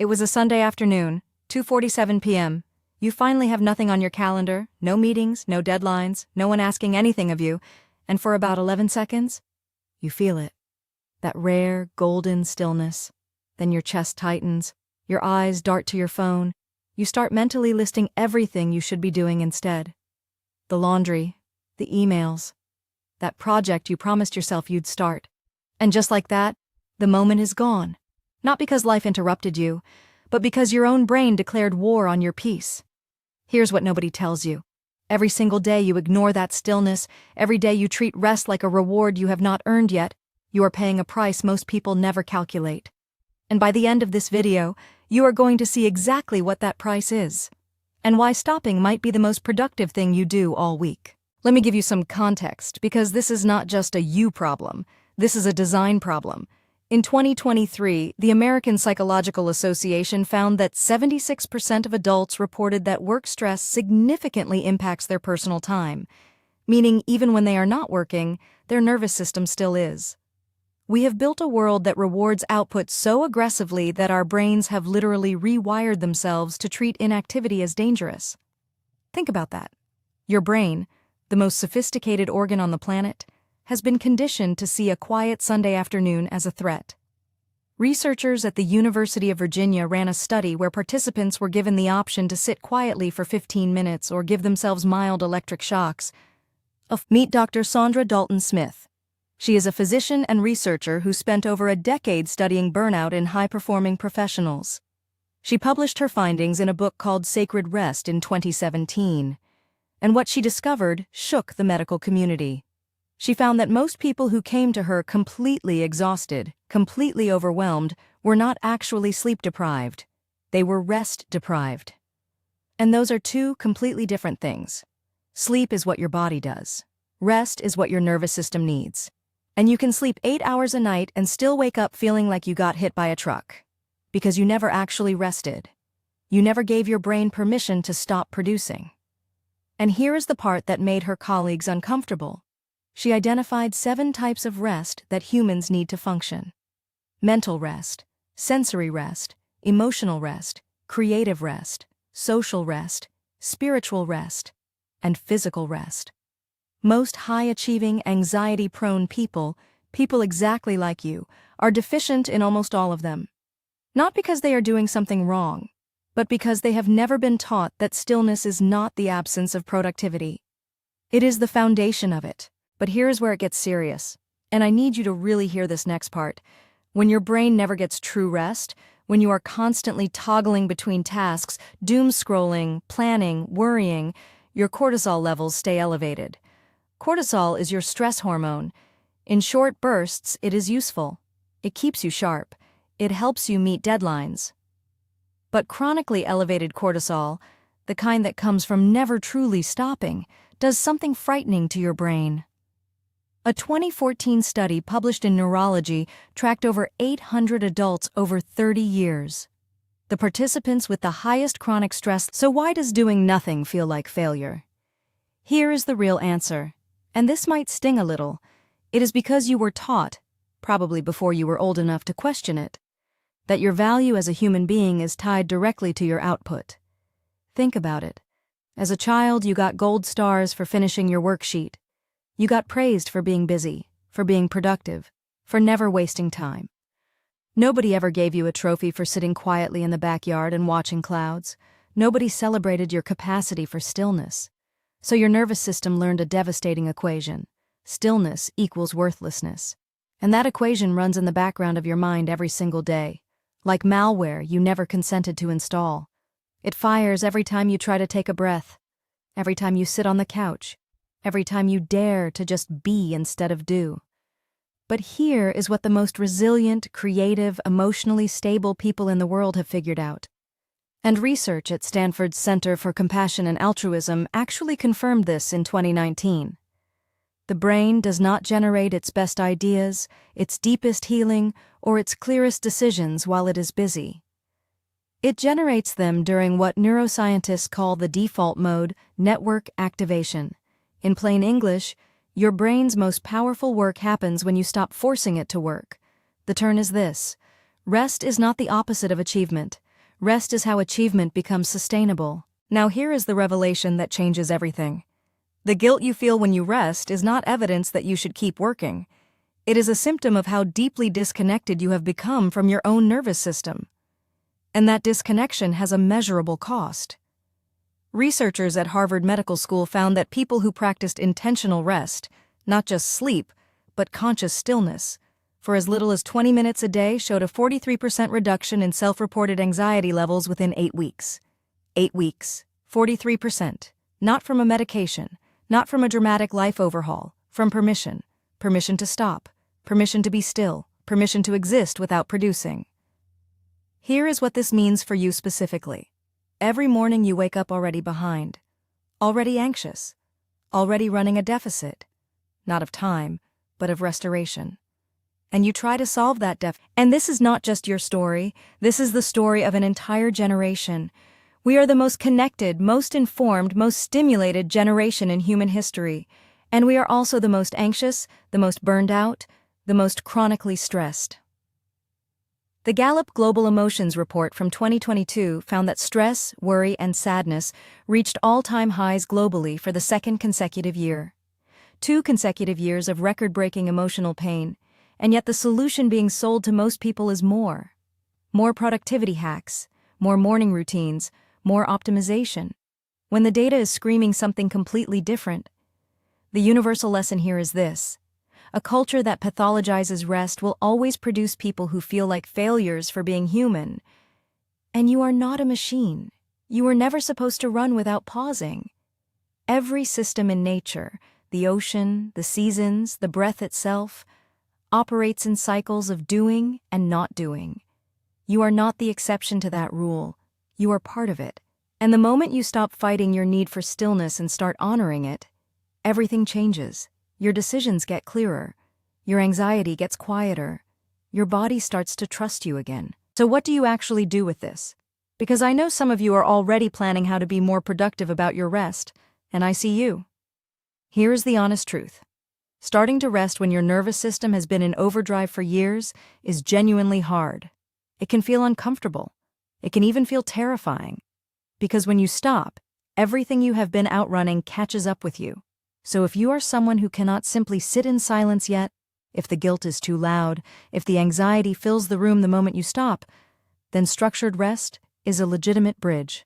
It was a Sunday afternoon, 2:47 p.m. You finally have nothing on your calendar, no meetings, no deadlines, no one asking anything of you, and for about 11 seconds, you feel it. That rare, golden stillness. Then your chest tightens, your eyes dart to your phone. You start mentally listing everything you should be doing instead. The laundry, the emails, that project you promised yourself you'd start. And just like that, the moment is gone. Not because life interrupted you, but because your own brain declared war on your peace. Here's what nobody tells you. Every single day you ignore that stillness, every day you treat rest like a reward you have not earned yet, you are paying a price most people never calculate. And by the end of this video, you are going to see exactly what that price is, and why stopping might be the most productive thing you do all week. Let me give you some context, because this is not just a you problem, this is a design problem. In 2023, the American Psychological Association found that 76% of adults reported that work stress significantly impacts their personal time, meaning even when they are not working, their nervous system still is. We have built a world that rewards output so aggressively that our brains have literally rewired themselves to treat inactivity as dangerous. Think about that. Your brain, the most sophisticated organ on the planet, has been conditioned to see a quiet Sunday afternoon as a threat. Researchers at the University of Virginia ran a study where participants were given the option to sit quietly for 15 minutes or give themselves mild electric shocks. Meet Dr. Sandra Dalton-Smith. She is a physician and researcher who spent over a decade studying burnout in high-performing professionals. She published her findings in a book called Sacred Rest in 2017, and what she discovered shook the medical community. She found that most people who came to her completely exhausted, completely overwhelmed, were not actually sleep-deprived. They were rest-deprived. And those are two completely different things. Sleep is what your body does. Rest is what your nervous system needs. And you can sleep 8 hours a night and still wake up feeling like you got hit by a truck. Because you never actually rested. You never gave your brain permission to stop producing. And here is the part that made her colleagues uncomfortable. She identified 7 types of rest that humans need to function. Mental rest, sensory rest, emotional rest, creative rest, social rest, spiritual rest, and physical rest. Most high-achieving, anxiety-prone people exactly like you, are deficient in almost all of them. Not because they are doing something wrong, but because they have never been taught that stillness is not the absence of productivity. It is the foundation of it. But here is where it gets serious, and I need you to really hear this next part. When your brain never gets true rest, when you are constantly toggling between tasks, doom-scrolling, planning, worrying, your cortisol levels stay elevated. Cortisol is your stress hormone. In short bursts, it is useful. It keeps you sharp. It helps you meet deadlines. But chronically elevated cortisol, the kind that comes from never truly stopping, does something frightening to your brain. A 2014 study published in Neurology tracked over 800 adults over 30 years. The participants with the highest chronic stress. So why does doing nothing feel like failure? Here is the real answer, and this might sting a little. It is because you were taught, probably before you were old enough to question it, that your value as a human being is tied directly to your output. Think about it. As a child, you got gold stars for finishing your worksheet. You got praised for being busy, for being productive, for never wasting time. Nobody ever gave you a trophy for sitting quietly in the backyard and watching clouds. Nobody celebrated your capacity for stillness. So your nervous system learned a devastating equation. Stillness equals worthlessness. And that equation runs in the background of your mind every single day. Like malware you never consented to install. It fires every time you try to take a breath. Every time you sit on the couch. Every time you dare to just be instead of do. But here is what the most resilient, creative, emotionally stable people in the world have figured out. And research at Stanford's Center for Compassion and Altruism actually confirmed this in 2019. The brain does not generate its best ideas, its deepest healing, or its clearest decisions while it is busy. It generates them during what neuroscientists call the default mode, network activation. In plain English, your brain's most powerful work happens when you stop forcing it to work. The turn is this. Rest is not the opposite of achievement. Rest is how achievement becomes sustainable. Now here is the revelation that changes everything. The guilt you feel when you rest is not evidence that you should keep working. It is a symptom of how deeply disconnected you have become from your own nervous system. And that disconnection has a measurable cost. Researchers at Harvard Medical School found that people who practiced intentional rest, not just sleep, but conscious stillness, for as little as 20 minutes a day showed a 43% reduction in self-reported anxiety levels within 8 weeks. 8 weeks, 43%. Not from a medication, not from a dramatic life overhaul, from permission. Permission to stop, permission to be still, permission to exist without producing. Here is what this means for you specifically. Every morning you wake up already behind, already anxious, already running a deficit, not of time, but of restoration. And you try to solve that deficit. And this is not just your story, this is the story of an entire generation. We are the most connected, most informed, most stimulated generation in human history. And we are also the most anxious, the most burned out, the most chronically stressed. The Gallup Global Emotions Report from 2022 found that stress, worry, and sadness reached all-time highs globally for the second consecutive year. 2 consecutive years of record-breaking emotional pain, and yet the solution being sold to most people is more. More productivity hacks, more morning routines, more optimization. When the data is screaming something completely different, the universal lesson here is this. A culture that pathologizes rest will always produce people who feel like failures for being human. And you are not a machine. You were never supposed to run without pausing. Every system in nature, the ocean, the seasons, the breath itself, operates in cycles of doing and not doing. You are not the exception to that rule. You are part of it. And the moment you stop fighting your need for stillness and start honoring it, everything changes. Your decisions get clearer. Your anxiety gets quieter. Your body starts to trust you again. So what do you actually do with this? Because I know some of you are already planning how to be more productive about your rest, and I see you. Here's the honest truth. Starting to rest when your nervous system has been in overdrive for years is genuinely hard. It can feel uncomfortable. It can even feel terrifying. Because when you stop, everything you have been outrunning catches up with you. So if you are someone who cannot simply sit in silence yet, if the guilt is too loud, if the anxiety fills the room the moment you stop, then structured rest is a legitimate bridge.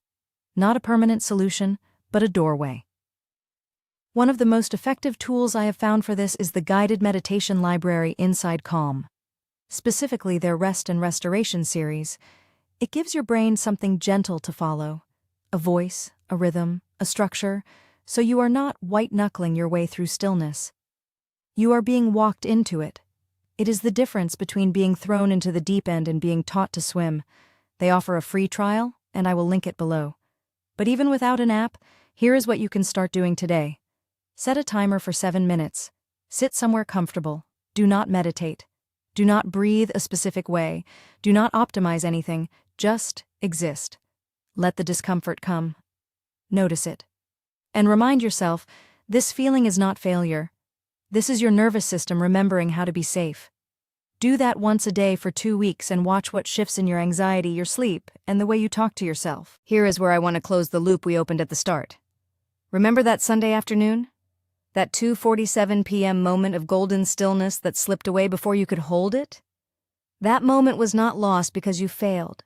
Not a permanent solution, but a doorway. One of the most effective tools I have found for this is the guided meditation library Inside Calm. Specifically their Rest and Restoration series. It gives your brain something gentle to follow. A voice, a rhythm, a structure, so you are not white-knuckling your way through stillness. You are being walked into it. It is the difference between being thrown into the deep end and being taught to swim. They offer a free trial, and I will link it below. But even without an app, here is what you can start doing today. Set a timer for 7 minutes. Sit somewhere comfortable. Do not meditate. Do not breathe a specific way. Do not optimize anything. Just exist. Let the discomfort come. Notice it. And remind yourself, this feeling is not failure. This is your nervous system remembering how to be safe. Do that once a day for 2 weeks and watch what shifts in your anxiety, your sleep, and the way you talk to yourself. Here is where I want to close the loop we opened at the start. Remember that Sunday afternoon? That 2:47 p.m. moment of golden stillness that slipped away before you could hold it? That moment was not lost because you failed.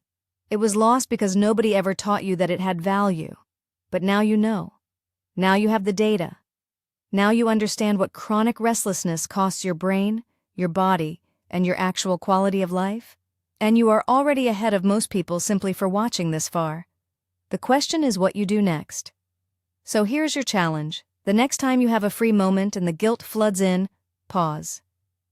It was lost because nobody ever taught you that it had value. But now you know. Now you have the data. Now you understand what chronic restlessness costs your brain, your body, and your actual quality of life. And you are already ahead of most people simply for watching this far. The question is what you do next. So here's your challenge. The next time you have a free moment and the guilt floods in, pause.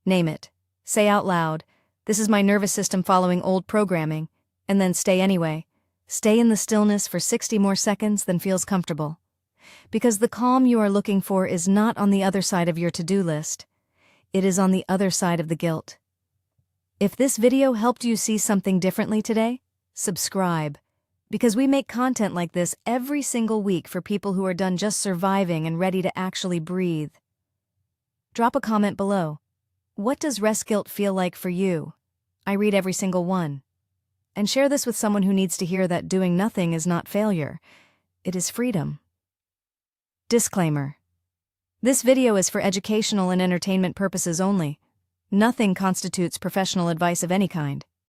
Name it. Say out loud, "This is my nervous system following old programming," and then stay anyway. Stay in the stillness for 60 more seconds than feels comfortable. Because the calm you are looking for is not on the other side of your to-do list. It is on the other side of the guilt. If this video helped you see something differently today, subscribe. Because we make content like this every single week for people who are done just surviving and ready to actually breathe. Drop a comment below. What does rest guilt feel like for you? I read every single one. and share this with someone who needs to hear that doing nothing is not failure. It is freedom. Disclaimer. This video is for educational and entertainment purposes only. Nothing constitutes professional advice of any kind.